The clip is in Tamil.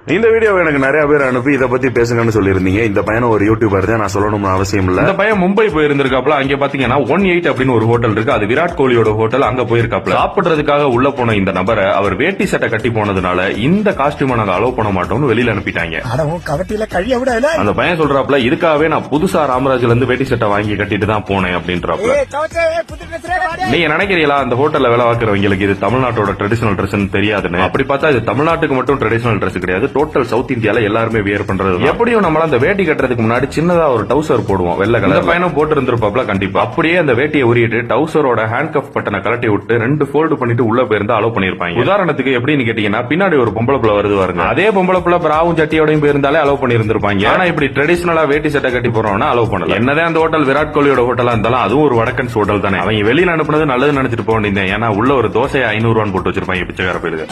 இந்த வீடியோ எனக்கு நிறைய பேர் அனுப்பி இதை பத்தி பேசுங்கன்னு சொல்லியிருந்தீங்க. இந்த பையன் ஒரு யூடியூபர் தான், நான் சொல்லணும்னு அவசியம் இல்ல. இந்த பையன் மும்பை போயிருந்திருக்காப்ல. அங்க பாத்தீங்கன்னா 18 அப்படின்னு ஒரு ஹோட்டல் இருக்கு. அது விராட் கோலியோட ஹோட்டல். அங்க போயிருக்காப்ல. சாப்பிடுறதுக்காக உள்ள போன இந்த நபரை அவர் வேட்டி சட்டை கட்டி போனதுனால இந்த காஸ்டியூமை நாங்க அலோவ் பண்ண மாட்டோம்னு வெளியில அனுப்பிட்டாங்க. அந்த பையன் சொல்றாப்ல, இதுக்காகவே நான் புதுசா ராமராஜ்ல இருந்து வேட்டி சட்டை வாங்கி கட்டிட்டு தான் போனேன் அப்படின்றாப்ல. நீங்க நினைக்கிறீங்களா அந்த ஹோட்டல்ல வேலை பார்க்கறவங்களுக்கு இது தமிழ்நாட்டோட ட்ரெடிஷனல் ட்ரெஸ் தெரியாதுன்னு? அப்படி பார்த்தா இது தமிழ்நாட்டுக்கு மட்டும் ட்ரெடிஷனல் ட்ரெஸ் கிடையாது, டோட்டல் சவுத் இந்தியால எல்லாருமே வியர் பண்றது. எப்படியும் நம்மள அந்த வேட்டி கட்டுறதுக்கு முன்னாடி சின்னதா ஒரு டவுசர் போடுவோம், வெள்ளை கலர். இந்த பையனும் போட்டு இருந்திருப்பாப்ல கண்டிப்பா. அப்படியே அந்த வேட்டியை உரியிட்டு டவுசரோட ஹேண்ட் கப் பட்டனை கலட்டி விட்டு 2 ஃபோல்டு பண்ணிட்டு உள்ள போயிருந்தா அலோவ் பண்ணிருப்பாங்க. உதாரணத்துக்கு எப்படின்னு கேட்டீங்கன்னா, பின்னாடி ஒரு பொம்பளை புள்ள வருது பாருங்க, அதே பொம்பளை புள்ள பிராவும் சட்டியோடையும் போயிருந்தாலே அலோவ் பண்ணிருந்திருப்பாங்க. ஆனா இப்படி ட்ரெடிஷனலா வேட்டி சட்டை கட்டி போறோம்னா அலோவ் பண்ணல. என்னதான் அந்த ஹோட்டல் விராட் கோலியோட ஹோட்டலா இருந்தாலும் அதுவும் ஒரு வடக்கன்ஸ் ஹோட்டல் தானே. அவங்க வெளியில அனுப்புனது நல்லது நினைச்சிட்டு போக வேண்டியது. ஏன்னா உள்ள ஒரு தோசை 500 ரூபான்னு போட்டு வச்சிருப்பாங்க பிச்சைக்கார போயிடுது.